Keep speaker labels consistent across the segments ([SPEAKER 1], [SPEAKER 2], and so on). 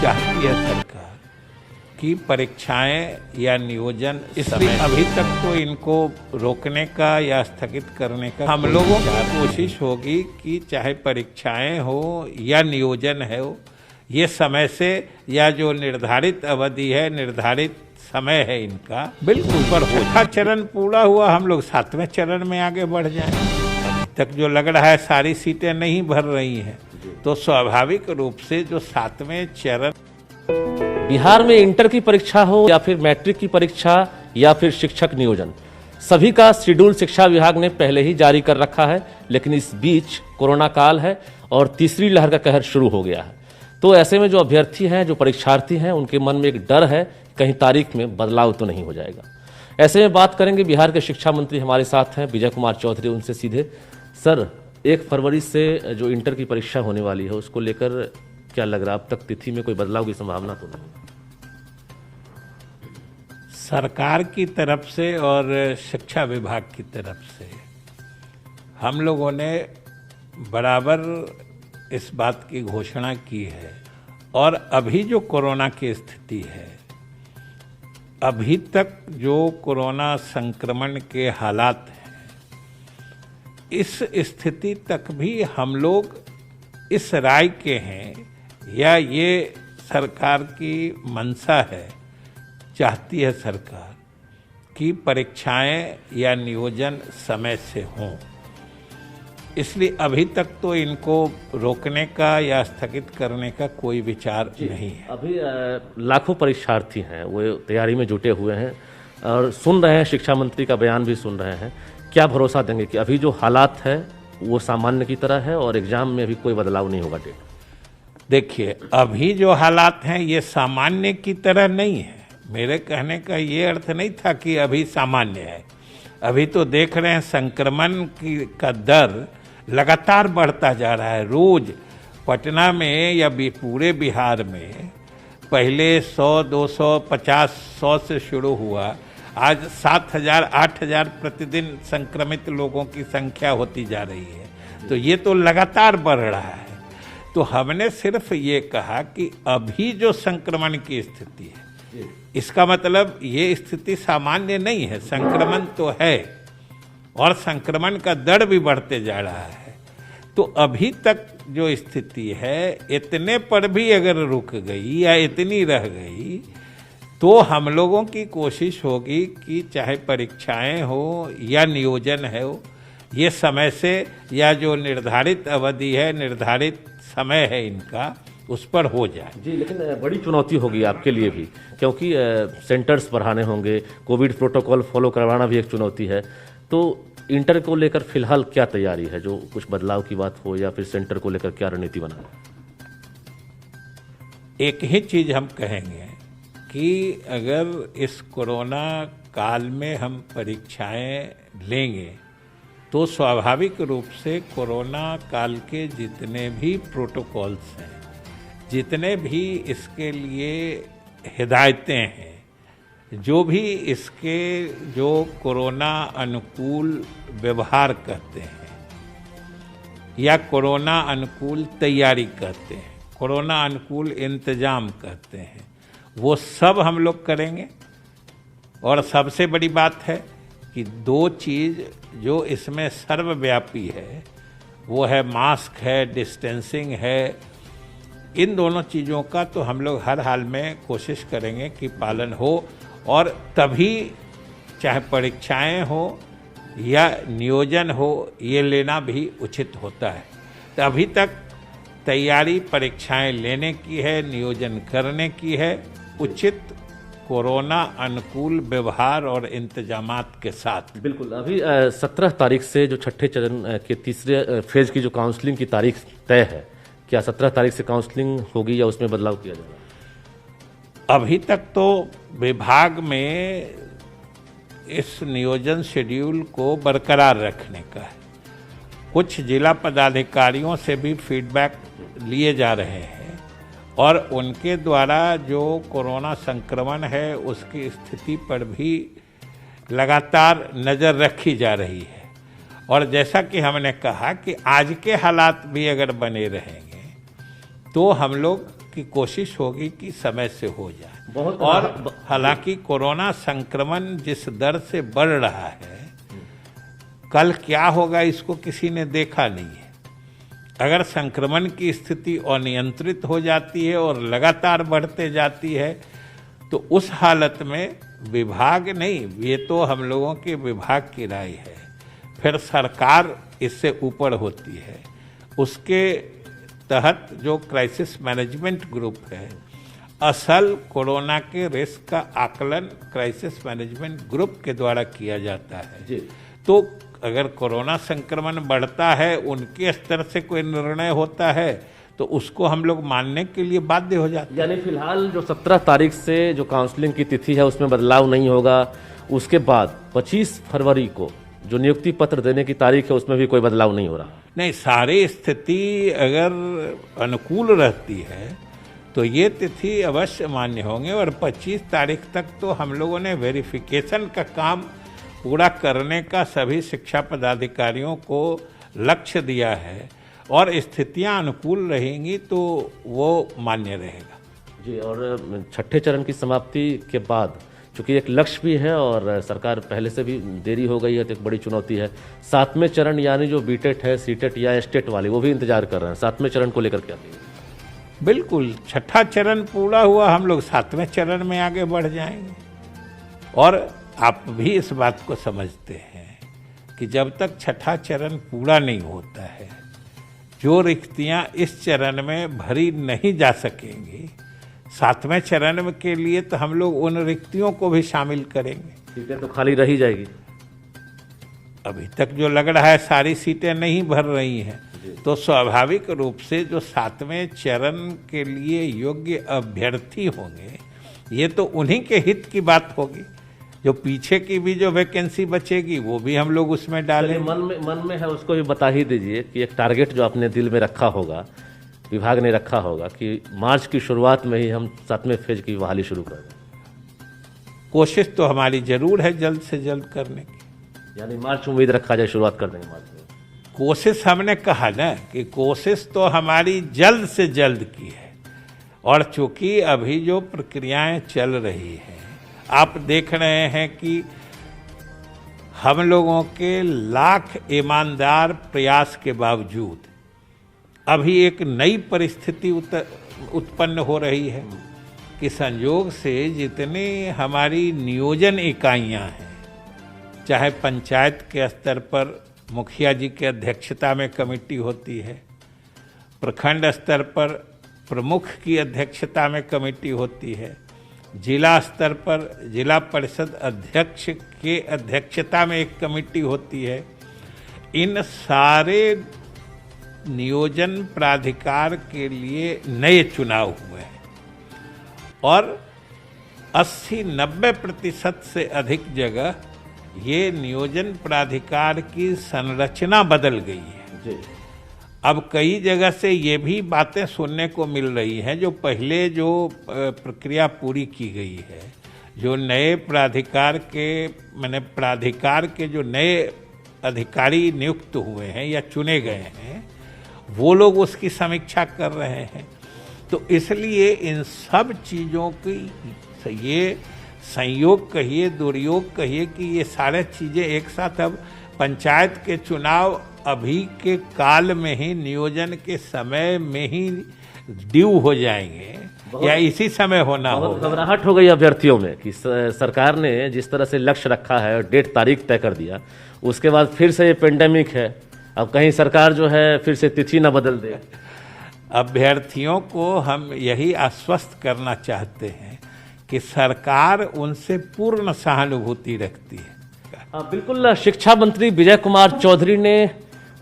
[SPEAKER 1] चाहती है सरकार कि परीक्षाएं या नियोजन, इसलिए अभी तक तो इनको रोकने का या स्थगित करने का हम लोगों की कोशिश होगी कि चाहे परीक्षाएं हो या नियोजन हो, ये समय से या जो निर्धारित अवधि है, निर्धारित समय है इनका, बिल्कुल पर हो। छठा चरण पूरा हुआ, हम लोग 7वें चरण में आगे बढ़ जाएं। अभी तक जो लग रहा है सारी सीटें नहीं भर रही हैं, तो स्वाभाविक रूप से जो 7वें चरण,
[SPEAKER 2] बिहार में इंटर की परीक्षा हो या फिर मैट्रिक की परीक्षा या फिर शिक्षक नियोजन, सभी का शेड्यूल शिक्षा विभाग ने पहले ही जारी कर रखा है। लेकिन इस बीच कोरोना काल है और तीसरी लहर का कहर शुरू हो गया है। तो ऐसे में जो अभ्यर्थी हैं, जो परीक्षार्थी हैं, उनके मन में एक डर है कहीं तारीख में बदलाव तो नहीं हो जाएगा। ऐसे में बात करेंगे, बिहार के शिक्षा मंत्री हमारे साथ हैं, विजय कुमार चौधरी। उनसे सीधे, सर 1 फरवरी से जो इंटर की परीक्षा होने वाली है उसको लेकर क्या लग रहा है, अब तक तिथि में कोई बदलाव की संभावना तो नहीं?
[SPEAKER 1] सरकार की तरफ से और शिक्षा विभाग की तरफ से हम लोगों ने बराबर इस बात की घोषणा की है। और अभी जो कोरोना की स्थिति है, अभी तक जो कोरोना संक्रमण के हालात हैं, इस स्थिति तक भी हम लोग इस राय के हैं या ये सरकार की मंशा है, चाहती है सरकार कि परीक्षाएं या नियोजन समय से हों। इसलिए अभी तक तो इनको रोकने का या स्थगित करने का कोई विचार नहीं है।
[SPEAKER 2] अभी लाखों परीक्षार्थी हैं, वो तैयारी में जुटे हुए हैं और सुन रहे हैं, शिक्षा मंत्री का बयान भी सुन रहे हैं। क्या भरोसा देंगे कि अभी जो हालात है वो सामान्य की तरह है और एग्जाम में अभी कोई बदलाव नहीं होगा? डेट
[SPEAKER 1] देखिए, अभी जो हालात हैं ये सामान्य की तरह नहीं है। मेरे कहने का ये अर्थ नहीं था कि अभी सामान्य है। अभी तो देख रहे हैं संक्रमण का दर लगातार बढ़ता जा रहा है। रोज पटना में या पूरे बिहार में पहले 100, 200, 50, 100 से शुरू हुआ, आज 7,000, 8,000 प्रतिदिन संक्रमित लोगों की संख्या होती जा रही है। तो ये तो लगातार बढ़ रहा है। तो हमने सिर्फ ये कहा कि अभी जो संक्रमण की स्थिति है, इसका मतलब ये स्थिति सामान्य नहीं है। संक्रमण तो है और संक्रमण का दर भी बढ़ते जा रहा है। तो अभी तक जो स्थिति है, इतने पर भी अगर रुक गई या इतनी रह गई, तो हम लोगों की कोशिश होगी कि चाहे परीक्षाएं हो या नियोजन हो, ये समय से या जो निर्धारित अवधि है, निर्धारित समय है इनका, उस पर हो जाए।
[SPEAKER 2] जी, लेकिन बड़ी चुनौती होगी आपके लिए भी, क्योंकि सेंटर्स बढ़ाने होंगे, कोविड प्रोटोकॉल फॉलो करवाना भी एक चुनौती है। तो इंटर को लेकर फिलहाल क्या तैयारी है? जो कुछ बदलाव की बात हो या फिर सेंटर को लेकर क्या रणनीति बनाना?
[SPEAKER 1] एक ही चीज हम कहेंगे कि अगर इस कोरोना काल में हम परीक्षाएं लेंगे तो स्वाभाविक रूप से कोरोना काल के जितने भी प्रोटोकॉल्स हैं, जितने भी इसके लिए हिदायतें हैं, जो भी इसके जो कोरोना अनुकूल व्यवहार करते हैं या कोरोना अनुकूल तैयारी करते हैं, कोरोना अनुकूल इंतजाम करते हैं, वो सब हम लोग करेंगे। और सबसे बड़ी बात है कि 2 चीज़ जो इसमें सर्वव्यापी है, वो है मास्क है, डिस्टेंसिंग है। इन दोनों चीज़ों का तो हम लोग हर हाल में कोशिश करेंगे कि पालन हो, और तभी चाहे परीक्षाएं हो या नियोजन हो, ये लेना भी उचित होता है। तो अभी तक तैयारी परीक्षाएं लेने की है, नियोजन करने की है, उचित कोरोना अनुकूल व्यवहार और इंतजामात के साथ।
[SPEAKER 2] बिल्कुल। अभी 17 तारीख से जो छठे चरण के तीसरे फेज की जो काउंसलिंग की तारीख तय है, क्या 17 तारीख से काउंसलिंग होगी या उसमें बदलाव किया जाएगा?
[SPEAKER 1] अभी तक तो विभाग में इस नियोजन शेड्यूल को बरकरार रखने का है। कुछ जिला पदाधिकारियों से भी फीडबैक लिए जा रहे हैं और उनके द्वारा जो कोरोना संक्रमण है उसकी स्थिति पर भी लगातार नज़र रखी जा रही है। और जैसा कि हमने कहा कि आज के हालात भी अगर बने रहेंगे तो हम लोग की कोशिश होगी कि समय से हो जाए।
[SPEAKER 2] बहुत
[SPEAKER 1] और हालांकि कोरोना संक्रमण जिस दर से बढ़ रहा है, कल क्या होगा इसको किसी ने देखा नहीं है। अगर संक्रमण की स्थिति अनियंत्रित हो जाती है और लगातार बढ़ते जाती है तो उस हालत में विभाग नहीं, ये तो हम लोगों के विभाग की राय है, फिर सरकार इससे ऊपर होती है। उसके तहत जो क्राइसिस मैनेजमेंट ग्रुप है, असल कोरोना के रिस्क का आकलन क्राइसिस मैनेजमेंट ग्रुप के द्वारा किया जाता है
[SPEAKER 2] जी।
[SPEAKER 1] तो अगर कोरोना संक्रमण बढ़ता है, उनके स्तर से कोई निर्णय होता है तो उसको हम लोग मानने के लिए बाध्य हो जाते हैं।
[SPEAKER 2] यानी फिलहाल जो 17 तारीख से जो काउंसलिंग की तिथि है उसमें बदलाव नहीं होगा, उसके बाद 25 फरवरी को जो नियुक्ति पत्र देने की तारीख है उसमें भी कोई बदलाव नहीं हो रहा।
[SPEAKER 1] नहीं, सारी स्थिति अगर अनुकूल रहती है तो ये तिथि अवश्य मान्य होंगे और 25 तारीख तक तो हम लोगों ने वेरिफिकेशन का काम पूरा करने का सभी शिक्षा पदाधिकारियों को लक्ष्य दिया है और स्थितियां अनुकूल रहेंगी तो वो मान्य रहेगा।
[SPEAKER 2] जी, और छठे चरण की समाप्ति के बाद चूंकि एक लक्ष्य भी है और सरकार पहले से भी देरी हो गई है तो एक बड़ी चुनौती है, 7वें चरण यानी जो बीटेट है, सीटेट या स्टेट वाले वो भी इंतजार कर रहे हैं, 7वें चरण को लेकर क्या कहेंगे?
[SPEAKER 1] बिल्कुल, छठा चरण पूरा हुआ, हम लोग 7वें चरण में आगे बढ़ जाएंगे। और आप भी इस बात को समझते हैं कि जब तक छठा चरण पूरा नहीं होता है, जो रिक्तियां इस चरण में भरी नहीं जा सकेंगी, 7वें चरण के लिए तो हम लोग उन रिक्तियों को भी शामिल करेंगे।
[SPEAKER 2] सीटें तो खाली रही जाएगी।
[SPEAKER 1] अभी तक जो लग रहा है सारी सीटें नहीं भर रही हैं, तो स्वाभाविक रूप से जो 7वें चरण के लिए योग्य अभ्यर्थी होंगे, ये तो उन्हीं के हित की बात होगी। जो पीछे की भी जो वैकेंसी बचेगी वो भी हम लोग उसमें डालें।
[SPEAKER 2] मन में है उसको भी बता ही दीजिए कि एक टारगेट जो आपने दिल में रखा होगा, विभाग ने रखा होगा कि मार्च की शुरुआत में ही हम 7वें फेज की बहाली शुरू कर दें।
[SPEAKER 1] कोशिश तो हमारी जरूर है जल्द से जल्द करने की।
[SPEAKER 2] यानी मार्च उम्मीद रखा जाए, शुरुआत कर देंगे मार्च में।
[SPEAKER 1] कोशिश हमने कहा ना कि कोशिश तो हमारी जल्द से जल्द की है, और चूंकि अभी जो प्रक्रियाएं चल रही हैं, आप देख रहे हैं कि हम लोगों के लाख ईमानदार प्रयास के बावजूद अभी एक नई परिस्थिति उत्पन्न हो रही है कि संयोग से जितने हमारी नियोजन इकाइयां हैं, चाहे पंचायत के स्तर पर मुखिया जी की अध्यक्षता में कमेटी होती है, प्रखंड स्तर पर प्रमुख की अध्यक्षता में कमेटी होती है, जिला स्तर पर जिला परिषद अध्यक्ष के अध्यक्षता में एक कमेटी होती है, इन सारे नियोजन प्राधिकार के लिए नए चुनाव हुए हैं और 80-90% से अधिक जगह ये नियोजन प्राधिकार की संरचना बदल गई है
[SPEAKER 2] जी।
[SPEAKER 1] अब कई जगह से ये भी बातें सुनने को मिल रही हैं, जो पहले जो प्रक्रिया पूरी की गई है, जो नए प्राधिकार के जो नए अधिकारी नियुक्त हुए हैं या चुने गए हैं, वो लोग उसकी समीक्षा कर रहे हैं। तो इसलिए इन सब चीज़ों की ये संयोग कहिए, दुर्योग कहिए कि ये सारे चीज़ें एक साथ अब पंचायत के चुनाव अभी के काल में ही, नियोजन के समय में ही ड्यू हो जाएंगे या इसी समय होना होगा।
[SPEAKER 2] घबराहट हो गई अभ्यर्थियों में कि सरकार ने जिस तरह से लक्ष्य रखा है और डेट तारीख तय कर दिया, उसके बाद फिर से ये पेंडेमिक है, अब कहीं सरकार जो है फिर से तिथि न बदल दे।
[SPEAKER 1] अभ्यर्थियों को हम यही आश्वस्त करना चाहते हैं कि सरकार उनसे पूर्ण सहानुभूति रखती है।
[SPEAKER 2] बिल्कुल, शिक्षा मंत्री विजय कुमार चौधरी ने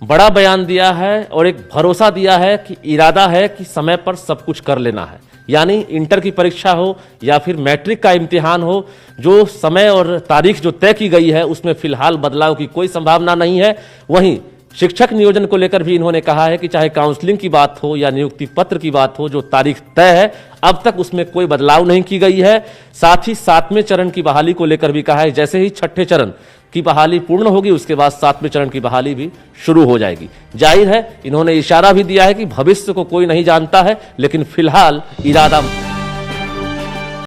[SPEAKER 2] बड़ा बयान दिया है और एक भरोसा दिया है कि इरादा है कि समय पर सब कुछ कर लेना है। यानी इंटर की परीक्षा हो या फिर मैट्रिक का इम्तिहान हो, जो समय और तारीख जो तय की गई है उसमें फिलहाल बदलाव की कोई संभावना नहीं है। वहीं शिक्षक नियोजन को लेकर भी इन्होंने कहा है कि चाहे काउंसलिंग की बात हो या नियुक्ति पत्र की बात हो, जो तारीख तय है अब तक उसमें कोई बदलाव नहीं की गई है। साथ ही 7वें चरण की बहाली को लेकर भी कहा है, जैसे ही 6ठे चरण की बहाली पूर्ण होगी उसके बाद 7वें चरण की बहाली भी शुरू हो जाएगी। जाहिर है इन्होंने इशारा भी दिया है कि भविष्य को कोई नहीं जानता है, लेकिन फिलहाल इरादा